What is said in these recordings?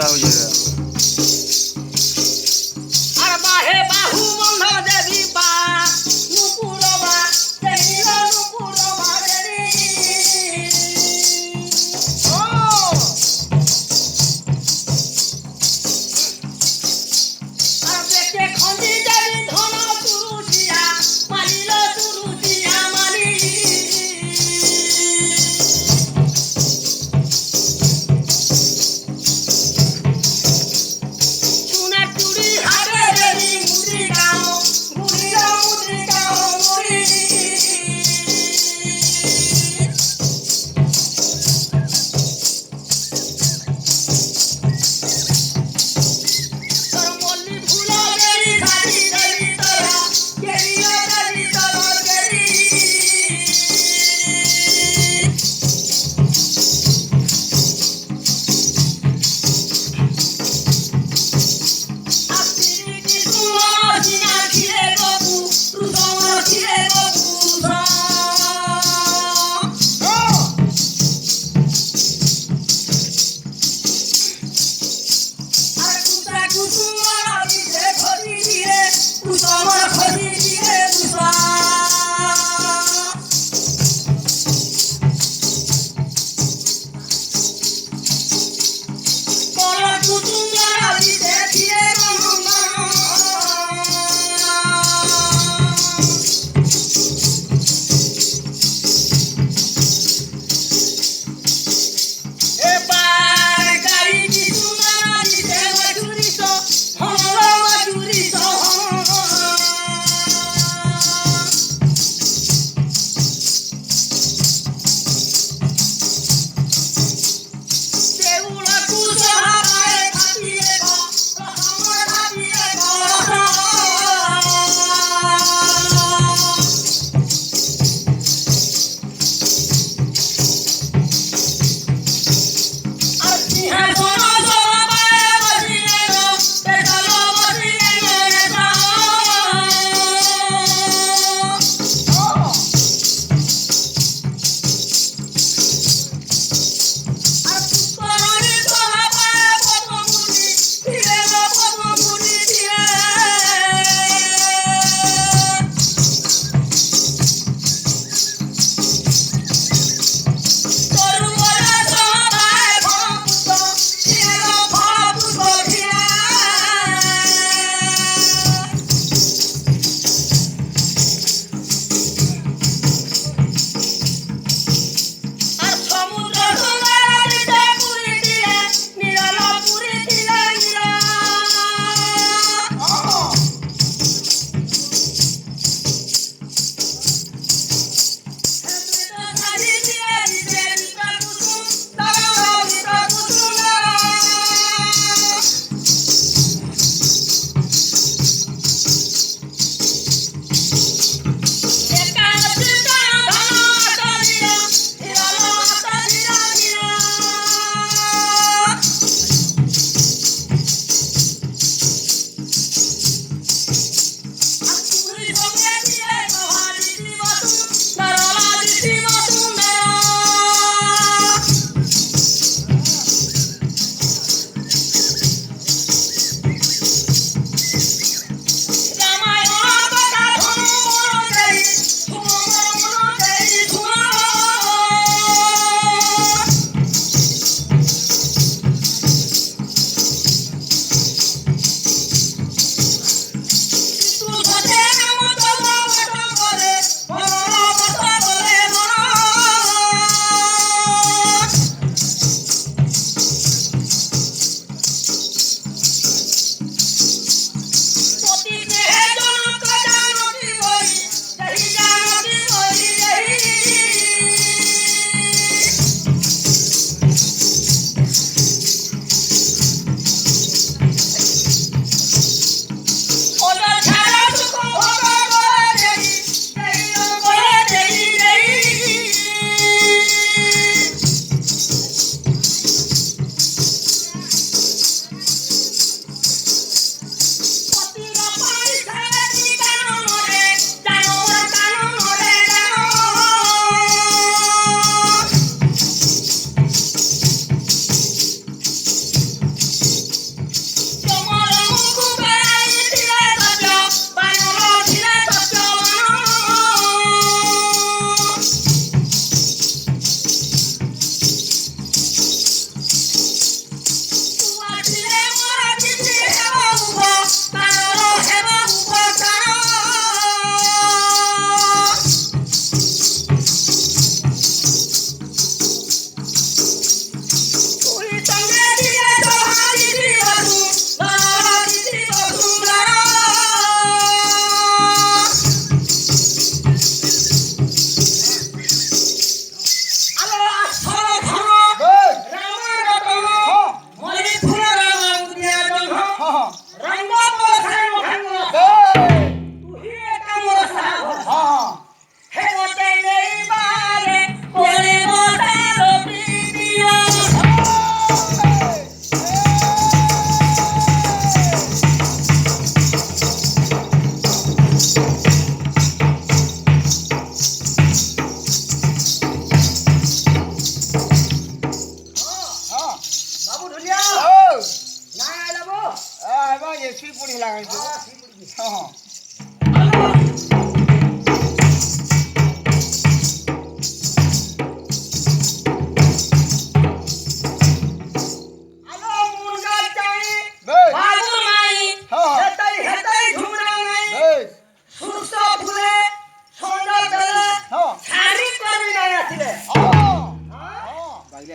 ঝগড়া হয়ে যাবে। আর বাহে বাহু বন্ধ দেবী পা নুপুরবা দেখিল নুপুরবা দেবী ও আর দেখে খঞ্জি দেবী ধন তুরুচিয়া মালিল তুরুচিয়া মালি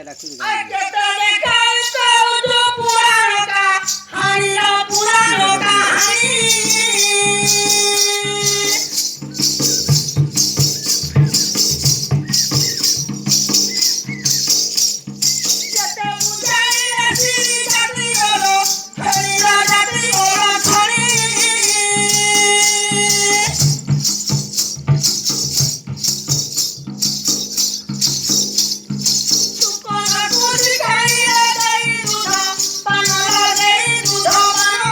এটা খুঁজে আর কেটে দেখাই তো পুরানো কাহিনী পুরানো কাহিনী যেতে বুঝাইলে শ্রী জাতি হলো হরিরা জাতি হলো ছড়ি শুকনো পুরি খাইয়ে দেই দুধ পানলা দেই দুধ পান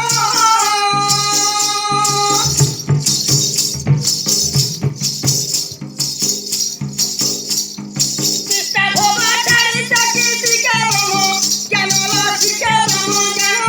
চিত্তা ভোগা চারি চাকি শিখে ব্রহ্ম জ্ঞান শিখে ব্রহ্ম জ্ঞান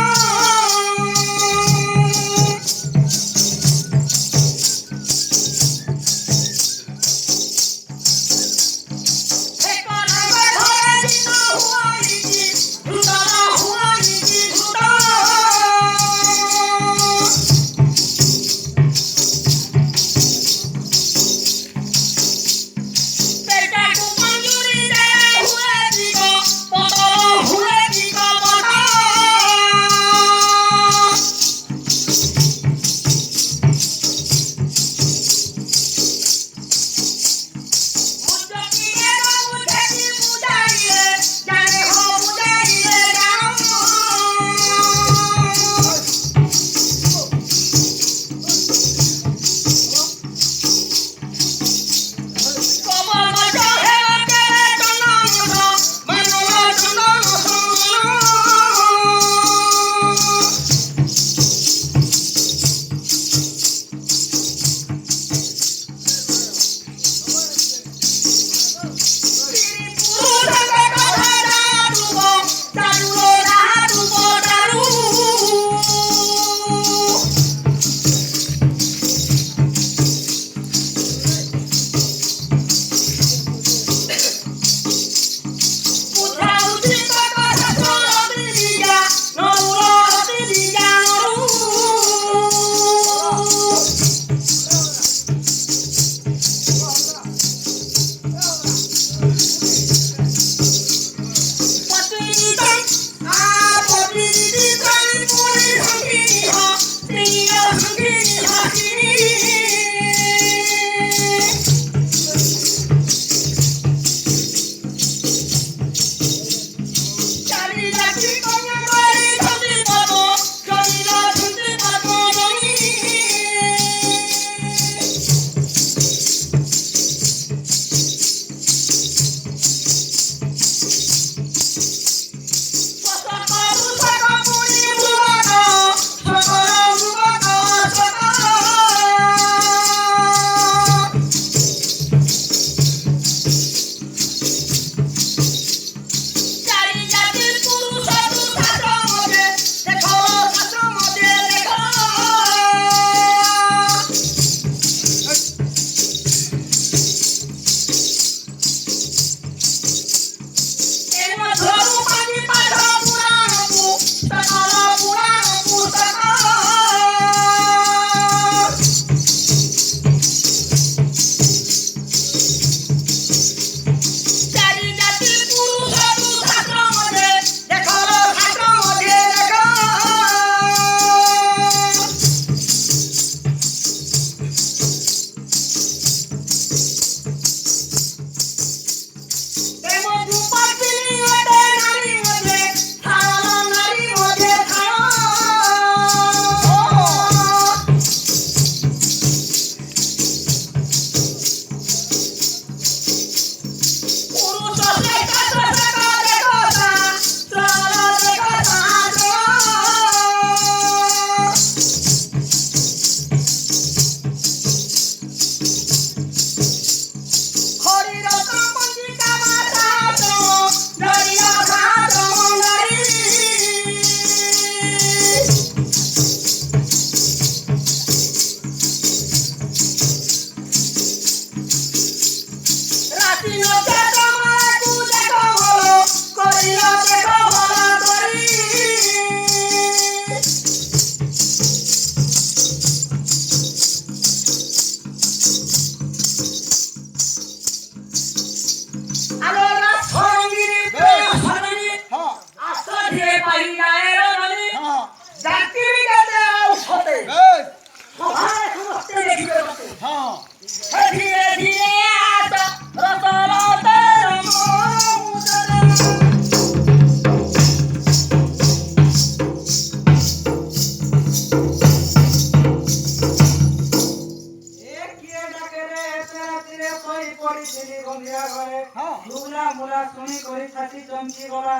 ଗମ୍ଭୀରା ଘରେ ଧୁଲା ମୁଲା ଶୁଣି କରି ଛାତି ଚମକି ଗଲା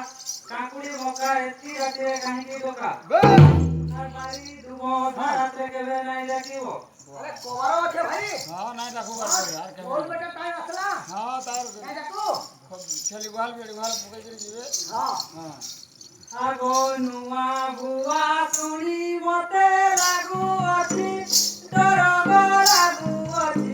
କାକୁଡି ମକା ଏତି ରାତିରେ କାହିଁକି ଡକା ବାରି ଧୁବ ଅଧା ରାତିରେ କେବେ ନାଇଁ ଡାକିବ अरे कोवारो আছে ভাই हां नहीं रखो यार के मोर बेटा टाइम আসला हां तार নাই দেখো छली गुहाल बेड़ी गुहाल पकई कर जीवे हां हां আগো নুয়া ভুয়া শুনি মতে লাগু অছি ডর লাগু অছি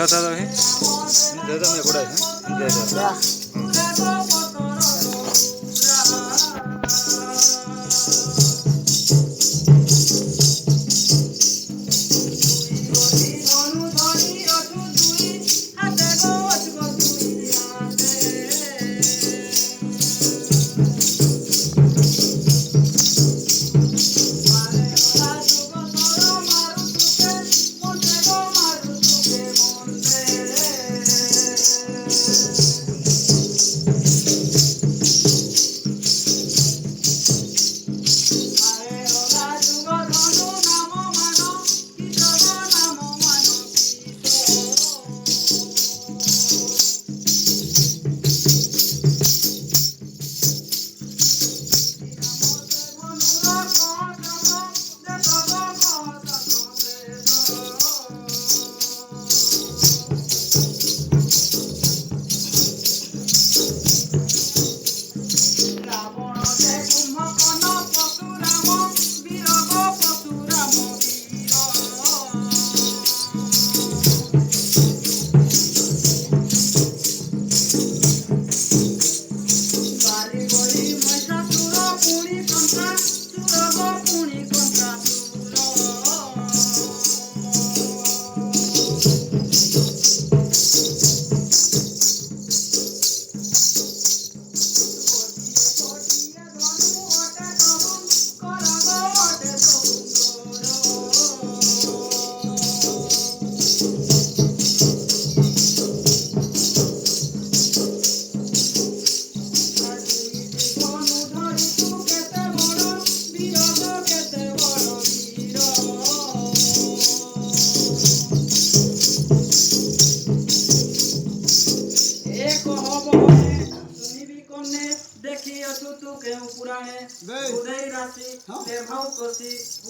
दादा है दादा में कोड़ा है दादा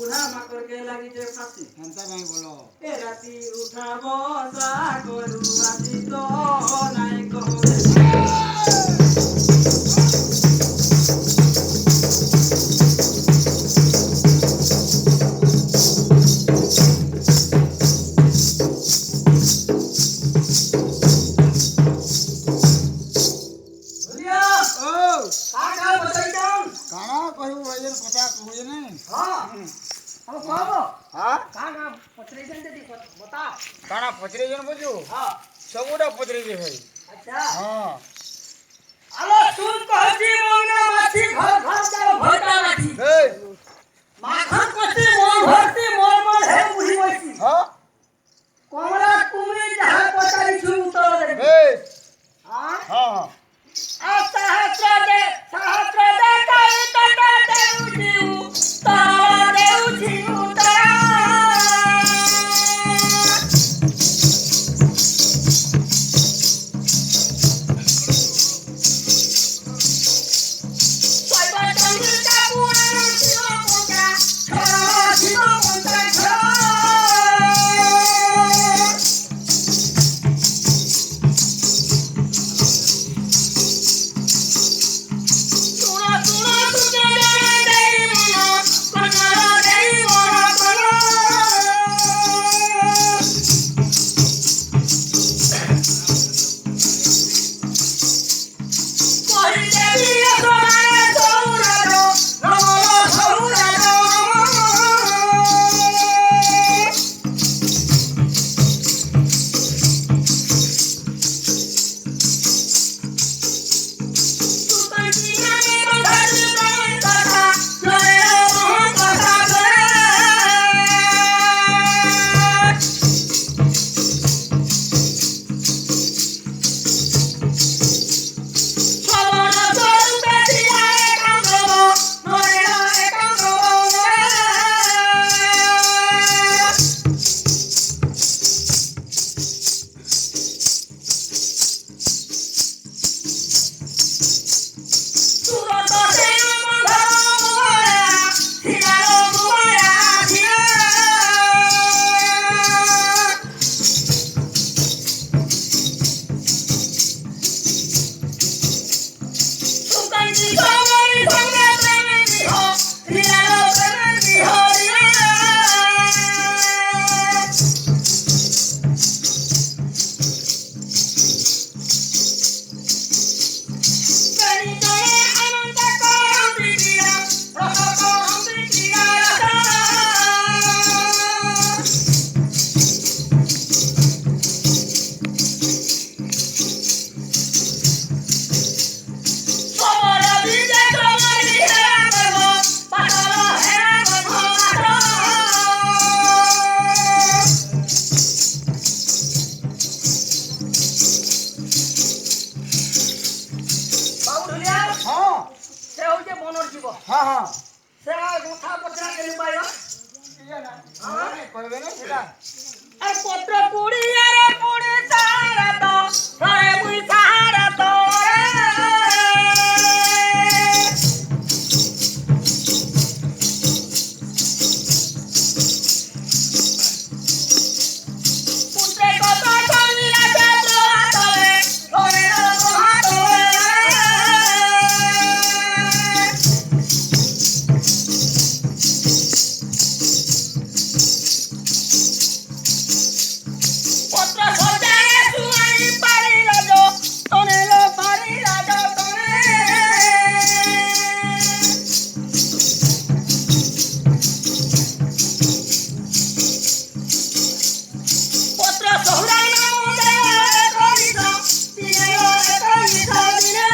बुढ़ा माकर के लगी जे फांसी हंता भाई बोलो ए राती उठाबो सा करू राती तो नहीं कहो काना पचरे जन बजू हां सबुडा पचरे जे भाई अच्छा हां आलो सुन कहती मोना माछी घर घर जाओ भोटा माछी ए माखन कति मोर भरती मोर मोर हे बुढ़ी बसी हां कोमरा कुमी जहां पचारी छु उतर दे ए हां हां आ सहस्र दे काई टटा देउ जीव तारा देउ जीव तारा হ্যাঁ হ্যাঁ সে কথা পচরা কেন পাইবা কইবে না সেটা আর পত্র কুড়িয়ে রে পুড়ি সারা তো ঘরে মুই সারা তো পুত্রে কত করিয়া যাত্র হাতলে ঘরে হাতলে পত্র সজায়ে সুয়াই পারি রাজ তনে লো পারি রাজ তনে পত্র সহুরাই নাম দে করিস দিনে লো করিস দিনে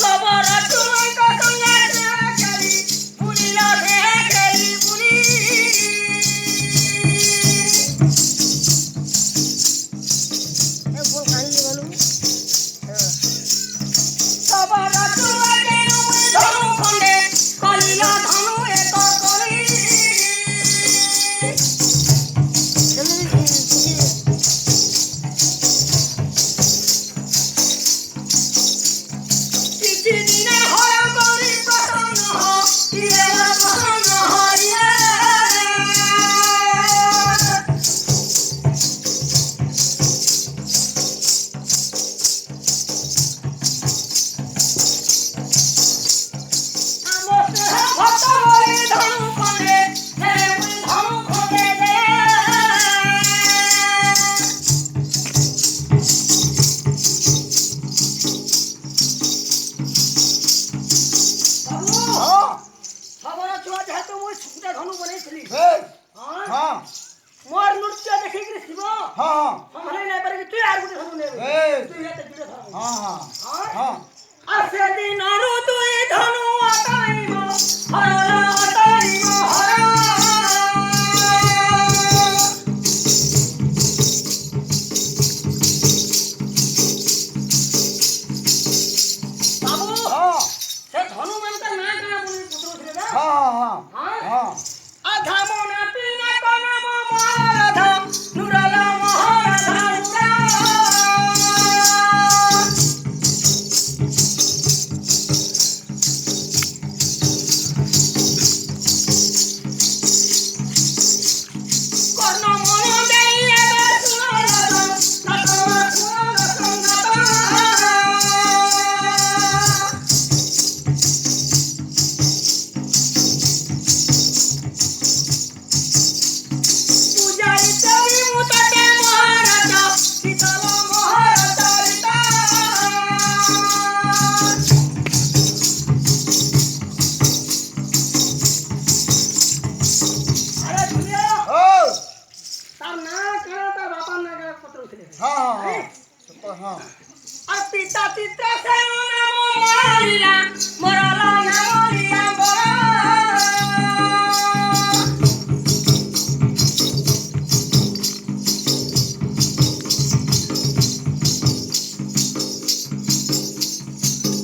খবর তুই কতঙ্গা খেলি বুড়িলা খেলি বুড়ি খবর তুই কেন ধনু খন্ডে কলিলা ধনু এক করি কিছু দিনে হর করি প্রসন্ন ইয়ে প্রসন্ন হইয়ে আমতে ভক্ত হই ধনু খন্ডে হে মুই ধনু খন্ডে দে বাবু হ্যাঁ খবর ছুয়া যেহেতু মুই ছুটা ধনু বনেইছিলি এই হ্যাঁ হ্যাঁ মোর নৃত্য দেখিকি শিব হ্যাঁ সম্ভালি নাই পারি তুই আর গুটি ধনু নেবে এই তুই হেতে দুটো ধনু হ্যাঁ হ্যাঁ হ্যাঁ হ্যাঁ আসে দিনরু তুই ধনু অটাইব হরলা অটাইব হর বাবু হ্যাঁ সে ধনু মানতা না কেনা বলি পুত্র ছিল না হ্যাঁ হ্যাঁ হ্যাঁ হ্যাঁ আধা মনা পিনা কনম মহারাধা নুরালা মহারাধা নুরা কর্ণ মন দেইয়ে বাসুরাধা নাতমা সুরা সঙ্গতা পূজাইতে মুততে মহারাজা শীতল মহারাজা রিতা আরে দুনিয়া ও তার না কেন তার বাবার না কেন পত্র উঠলে হ্যাঁ হ্যাঁ হ্যাঁ আর পিতা চিত্র সেন নাম মরিলা মরলা নামরিয়া বড়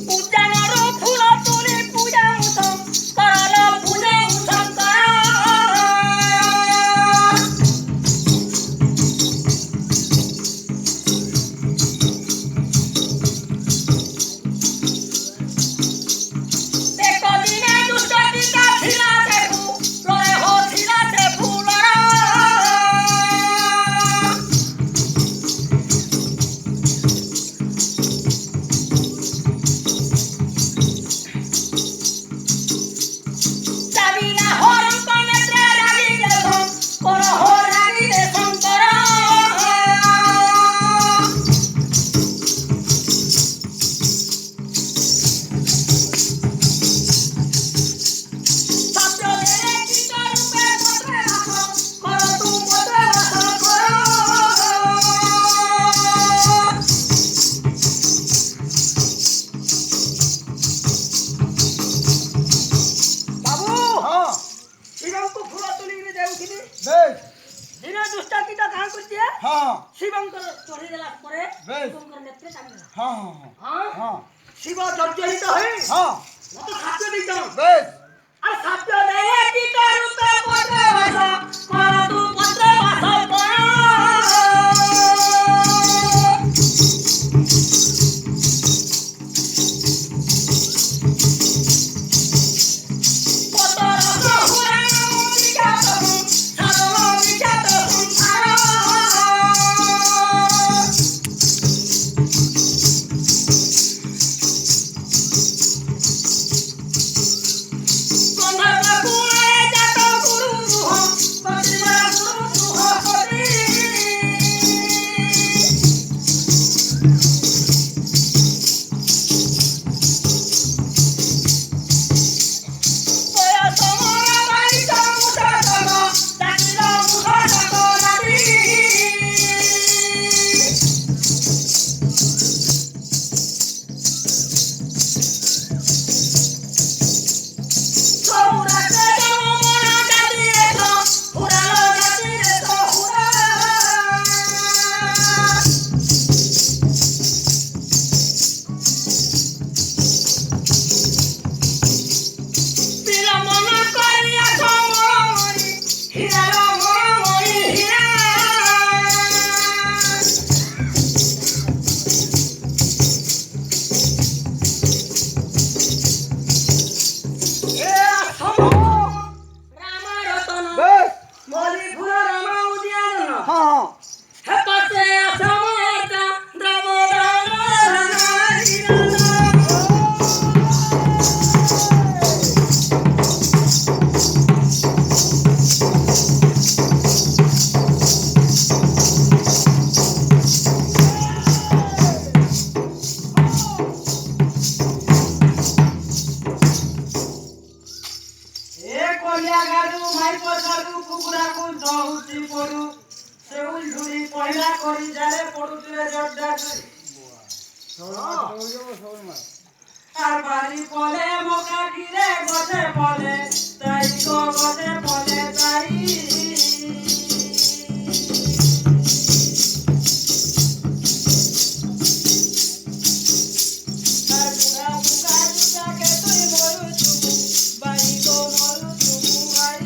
পূজানর ফুল তুলি পূজা মুসম করল পূজা মুসম কর কদিনে हाँ हाँ हाँ हाँ हाँ শিব জর্জরিত হয়ে हाँ মতো সাপ্য দিত বেশ আর সাপ্য দেলে কি করুতে পত্র ভাষ কর তু পত্র ভাষ কর আর বাড়ি পলে মোকা গিরে গছে পলে তাই গো গছে পলে তাই আর বুড়া বুকা জুটাকে তুই মরু চুবু বাই গো মরু চুবু বাই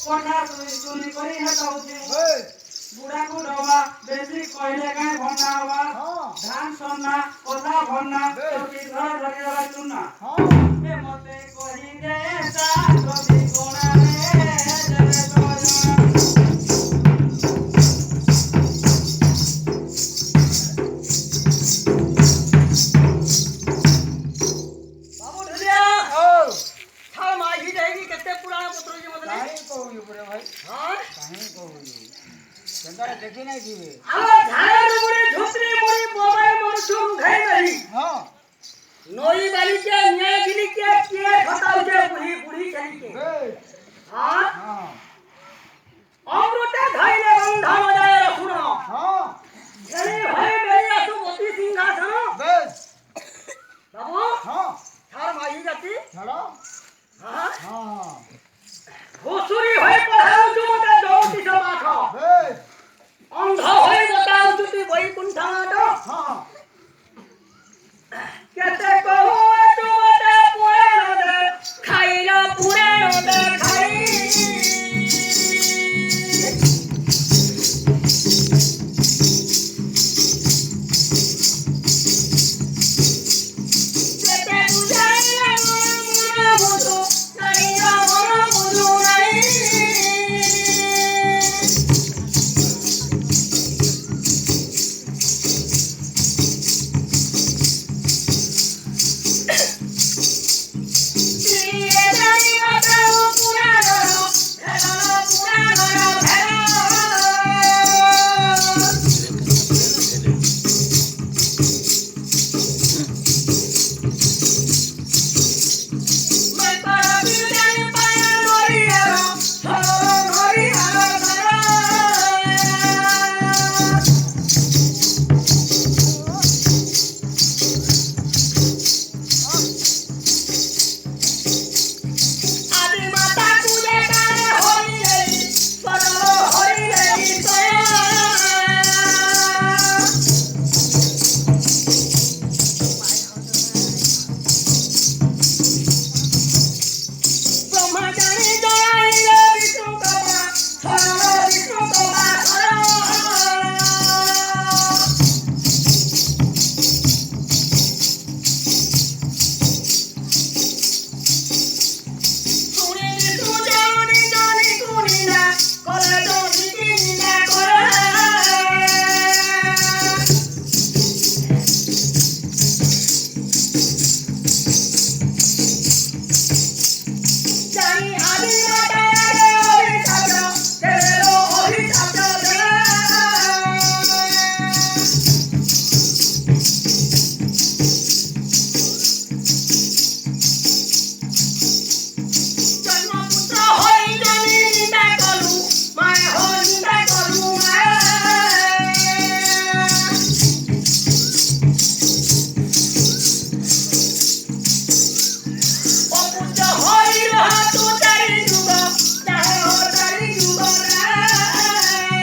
कोठा चुनी करी है कहूँ बुढ़ा को डबा बेसी कहले काहे भरना हवा धान सोना कोठा भरना चौकी घर धरी दबा चुना ए मते कही दे सा कभी कोना रे जरे सोजना बाबू ढुलिया थाल माही जाएगी कितने पुराना पुत्र जी मतलब କାହିଁ କହୁଛୁ ପୁରା ଭାଇ हाँ କାହିଁ କହୁଛୁ ସେନ୍ତା ଦେଖି ନାଇଁ ଥିବେ आलो झाड़ मुड़ी झुपड़ी मुड़ी मोबाइल मनुष्य घाई नहीं ହଁ नई बाली के न्याय गिनी के खताउ के बुढ़ी बुढ़ी चली के हाँ ହଁ अमृते धैले गंधा बजाय रखुन ହଁ झले भाई मेरी असु मोती सिंहासन ବେଶ बाबू ହଁ थार माही जाती ଛାଡ଼ हाँ ହଁ घुसुरी होई पढ़ाऊ जो मते जौती समाख ବେଶ अंध होई बताऊ तुती वैकुंठ नाट ହଁ केते कहू तू मते पुराण दे खाइला पुराण दे खाई केते बुझाइला मन बुझू नहीं मन बुझू नहीं आदि माता पूजे काले होई गई परो होई गई सोया ब्रह्मचारी जयाइले विष्णु कबा हर विष्णु कबा हर सुनी विष्णु जानी जानी कुनिना करे जोनी किनिना करे जानी आदि माता रे ओहि साजो तेरे लो ओहि साजो दे जन्म पुत्र होई जानी निंदा करू माय हो निंदा करू माय ओ पूजा होई रहा तू चारी जुग चाहे हो चारी जुग रे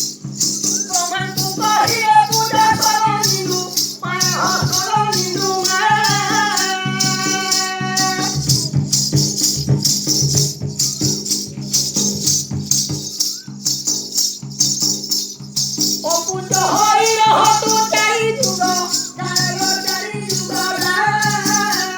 ब्रह्मन तू कहिए पूजा करो निंदु माय हो करो निंदु माय ओ पूजा होई रहा तू चारी जुग चाहे हो चारी जुग रे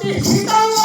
ଅତି ଶୀତଳ